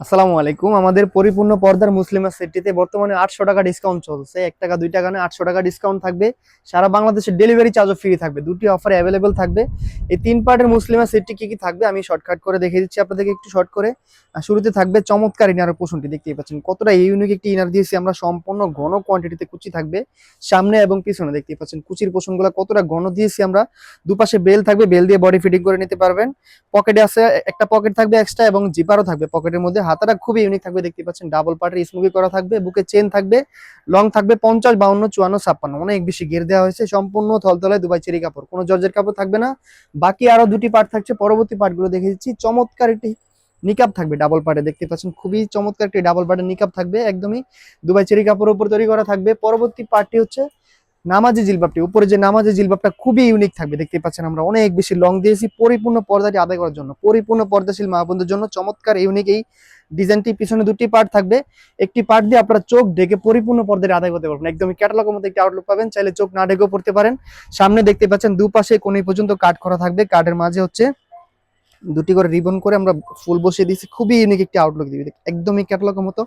আসসালামু আলাইকুম। আমাদের পরিপূর্ণ পর্দার মুসলিমা সেটটিতে বর্তমানে 800 টাকা ডিসকাউন্ট চলছে। 1 টাকা 2 টাকা না, 800 টাকা ডিসকাউন্ট থাকবে। সারা বাংলাদেশে ডেলিভারি চার্জও ফ্রি থাকবে। দুটি অফারে অ্যাভেলেবেল থাকবে। এই 3 পার্টের মুসলিমা সেটটি কি কি থাকবে আমি শর্টকাট করে দেখিয়ে দিচ্ছি আপনাদেরকে, একটু শর্ট করে। শুরুতে থাকবে চমৎকার ইনারের পোষণটি, দেখতেই পাচ্ছেন কতটা ইউনিক একটি ইনার দিয়েছি আমরা। সম্পূর্ণ ঘন কোয়ান্টিটিতে কুচি থাকবে সামনে এবং পিছনে, দেখতেই পাচ্ছেন কুচির পোষণগুলো কতটা ঘন দিয়েছি আমরা। দুপাশে বেল থাকবে, বেল দিয়ে বডি ফিটিং করে নিতে পারবেন। পকেটে আছে একটা পকেট থাকবে এক্সট্রা এবং জিপারও থাকবে পকেটের মধ্যে। হাতাটা খুবই ইউনিক থাকবে, দেখতে পাচ্ছেন ডাবল পার্টের স্মোকি করা থাকবে। বুকে চেন থাকবে, লং থাকবে 50, 52, 54, 56, অনেক বেশি ঘের দেওয়া হয়েছে। সম্পূর্ণ থলথলায় দুবাই চেরি কাপড়, কোনো জর্জের কাপড় থাকবে না। বাকি আরো দুটি পার্ট থাকছে, পরবর্তী পার্টগুলো দেখে দিচ্ছি। চমৎকার একটি নিকাব থাকবে ডাবল পার্টে, দেখতে পাচ্ছেন খুবই চমৎকার একটি ডাবল পার্টের নিকাব থাকবে, একদমই দুবাই চেরি কাপড়ের উপর তৈরি করা থাকবে। পরবর্তী পার্টটি হচ্ছে নামাজি জিলবাবটি, উপরে যে নামাজি জিলবাবটা খুবই ইউনিক থাকবে, দেখতে পাচ্ছেন আমরা অনেক বেশি লং দিয়েছি পরিপূর্ণ পর্দাটি আদায় করার জন্য, পরিপূর্ণ পর্দাশীল মা বোনদের জন্য চমৎকার ইউনিক এই ডিজাইনটি। পিছনে দুটি পার্ট থাকবে, একটি পার্ট দিয়ে আপনারা চোখ ঢেকে পরিপূর্ণ পর্দাটি আদায় করতে পারবেন। একদমই ক্যাটালগের মধ্যে একটি আউটলুক পাবেন, চাইলে চোখ না ঢেকেও পড়তে পারেন। সামনে দেখতে পাচ্ছেন দুপাশে কোণে পর্যন্ত কাট করা থাকবে, কার্ডের মাঝে হচ্ছে দুটি করে রিবন করে আমরা ফুল বসিয়ে দিয়েছি। খুবই ইউনিক একটি আউটলুক দিবে, একদমই ক্যাটালগের মতো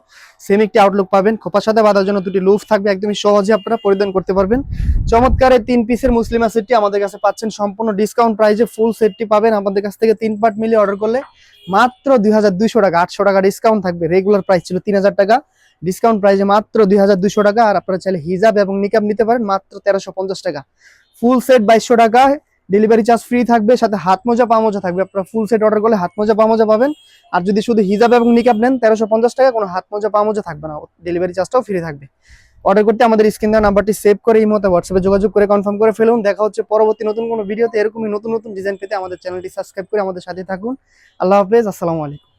সেম একটি আউটলুক পাবেন। খোপার সাথে বাঁধার জন্য দুটি লুফ থাকবে, একদমই সহজে আপনারা পরিধান করতে পারবেন। চমৎকার এই 3 পিসের মুসলিমা সেটটি আমাদের কাছে পাচ্ছেন সম্পূর্ণ ডিসকাউন্ট প্রাইসে। ফুল সেটটি পাবেন আমাদের কাছ থেকে 3 পার্ট মিলিয়ে অর্ডার করলে মাত্র 2200 টাকা। 800 টাকা ডিসকাউন্ট থাকবে, রেগুলার প্রাইস ছিল 3000 টাকা, ডিসকাউন্ট প্রাইসে মাত্র 2200 টাকা। আর আপনারা চাইলে হিজাব এবং নিকাব নিতে পারেন মাত্র 1350 টাকা। ফুল সেট 2200 টাকা, ডেলিভারি চার্জ ফ্রি থাকবে, সাথে হাত মোজা পা মোজা থাকবে। আপনারা ফুল সেট অর্ডার করলে হাত মোজা পা মোজা পাবেন। আর যদি শুধু হিজাব এবং নিকাব নেন 1350 টাকা, কোনো হাত মোজা পা মোজা থাকবে না, ডেলিভারি চার্জটাও ফ্রি থাকবে। অর্ডার করতে আমাদের স্ক্রিন দেওয়া নাম্বারটি সেভ করে এই মুহূর্তে হোয়াটসঅ্যাপে যোগাযোগ করে কনফার্ম করে ফেলুন। দেখা হচ্ছে পরবর্তী নতুন কোনো ভিডিওতে। এরকমই নতুন নতুন ডিজাইন পেতে আমাদের চ্যানেলটি সাবস্ক্রাইব করে আমাদের সাথে থাকুন। আল্লাহ হাফেজ, আসসালামু আলাইকুম।